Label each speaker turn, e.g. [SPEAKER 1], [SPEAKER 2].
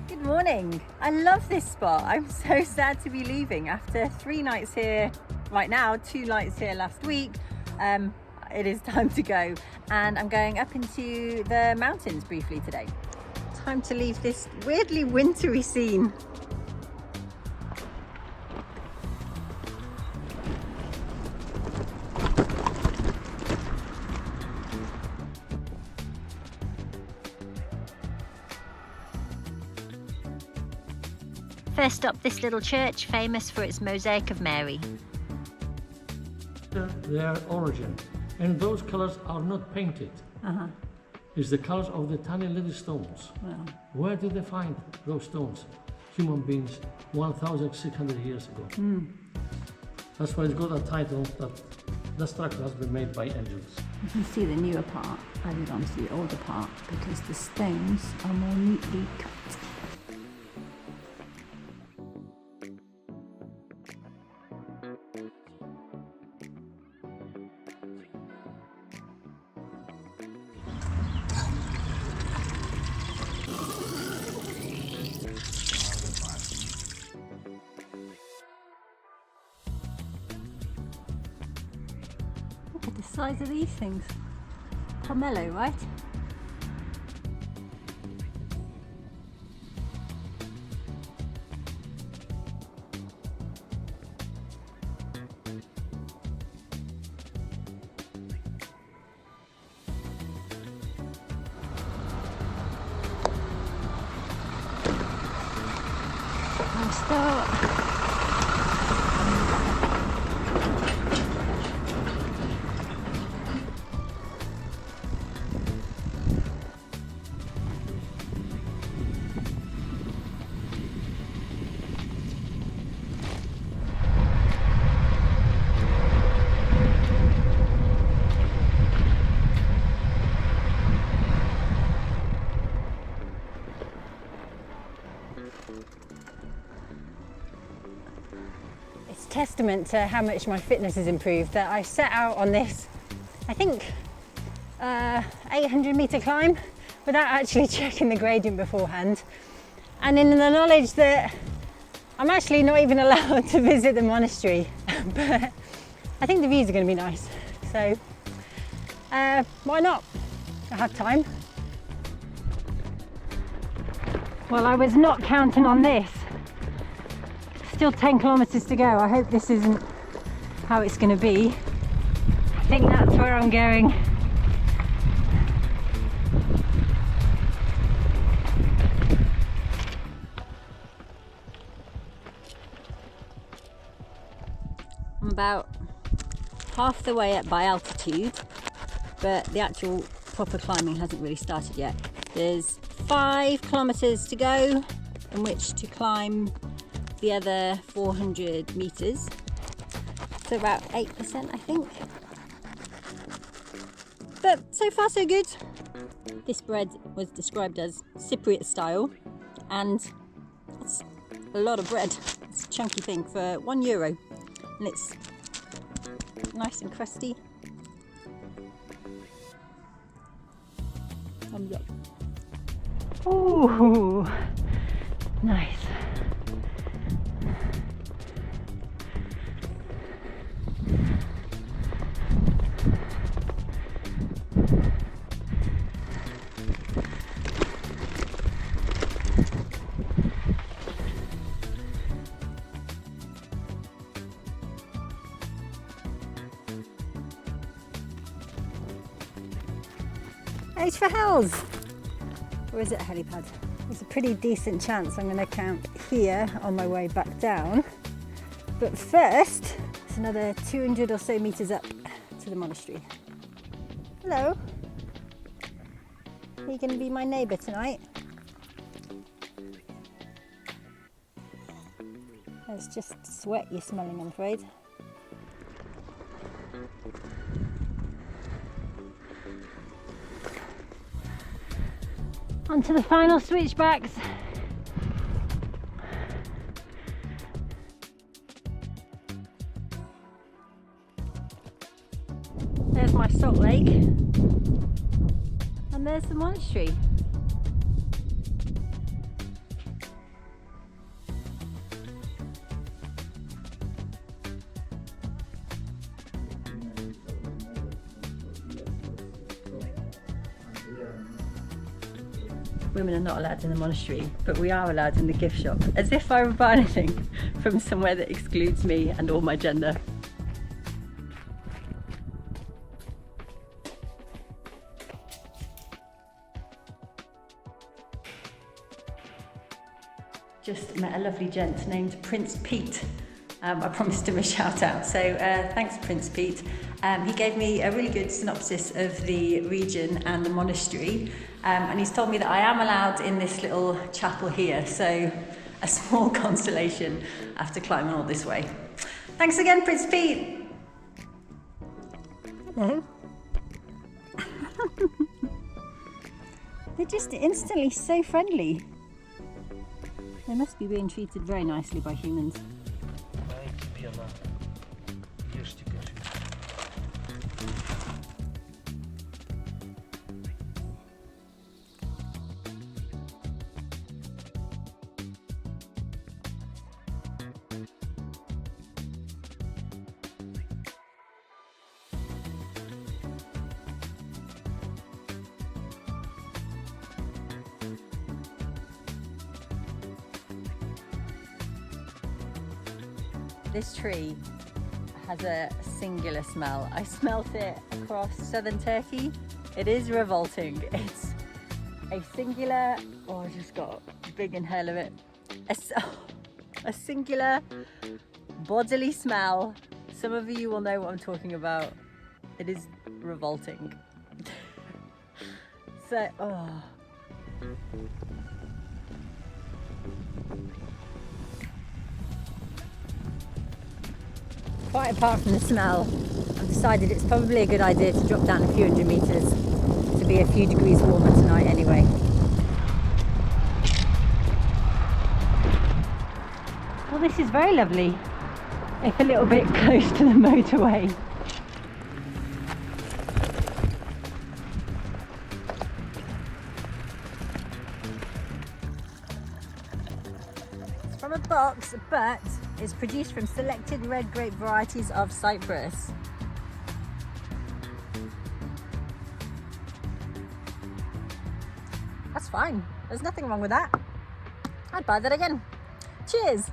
[SPEAKER 1] Good morning. I love this spot. I'm so sad to be leaving after 3 nights here right now, 2 nights here last week. It is time to go, and I'm going up into the mountains briefly today. Time to leave this weirdly wintry scene. First up, this little church, famous for its mosaic of Mary.
[SPEAKER 2] Their origin, and those colors are not painted. It's the colors of the tiny little stones.
[SPEAKER 1] Wow.
[SPEAKER 2] Where did they find those stones? Human beings 1,600 years ago. That's why it's got a title that the structure has been made by angels.
[SPEAKER 3] You can see the newer part added onto the older part because the stones are more neatly cut.
[SPEAKER 1] Look at the size of these things. Pomelo, right? I'll start. It's testament to how much my fitness has improved that I set out on this, I think, 800-meter climb without actually checking the gradient beforehand, and in the knowledge that I'm actually not even allowed to visit the monastery, but I think the views are going to be nice, so why not? I have time. Well, I was not counting on this. Still 10 kilometers to go. I hope this isn't how it's going to be. I think that's where I'm going. I'm about half the way up by altitude, but the actual proper climbing hasn't really started yet. There's 5 kilometers to go in which to climb the other 400 meters, so about 8% I think, but so far so good. This bread was described as Cypriot style, and it's a lot of bread. It's a chunky thing for €1, and it's nice and crusty. Thumbs up. Ooh, nice. H for Hells, or is it a helipad? There's a pretty decent chance I'm going to camp here on my way back down, but first it's another 200 or so meters up to the monastery. Hello, are you going to be my neighbour tonight? It's just sweat you're smelling, I'm afraid. Onto the final switchbacks. There's my salt lake. And there's the monastery. Women are not allowed in the monastery, but we are allowed in the gift shop, as if I would buy anything from somewhere that excludes me and all my gender. Just met a lovely gent named Prince Pete. I promised him a shout out, so thanks Prince Pete. He gave me a really good synopsis of the region and the monastery, and he's told me that I am allowed in this little chapel here, so a small consolation after climbing all this way. Thanks again, Prince Pete. Hello. They're just instantly so friendly. They must be being treated very nicely by humans. This tree has a singular smell. I smelt it across southern Turkey. It is revolting. It's a singular, oh, I just got a big inhale of it. A singular bodily smell. Some of you will know what I'm talking about. It is revolting. So, oh. Quite apart from the smell, I've decided it's probably a good idea to drop down a few hundred metres to be a few degrees warmer tonight anyway. Well, this is very lovely, if a little bit close to the motorway. It's from a box, but is produced from selected red grape varieties of Cyprus. That's fine. There's nothing wrong with that. I'd buy that again. Cheers!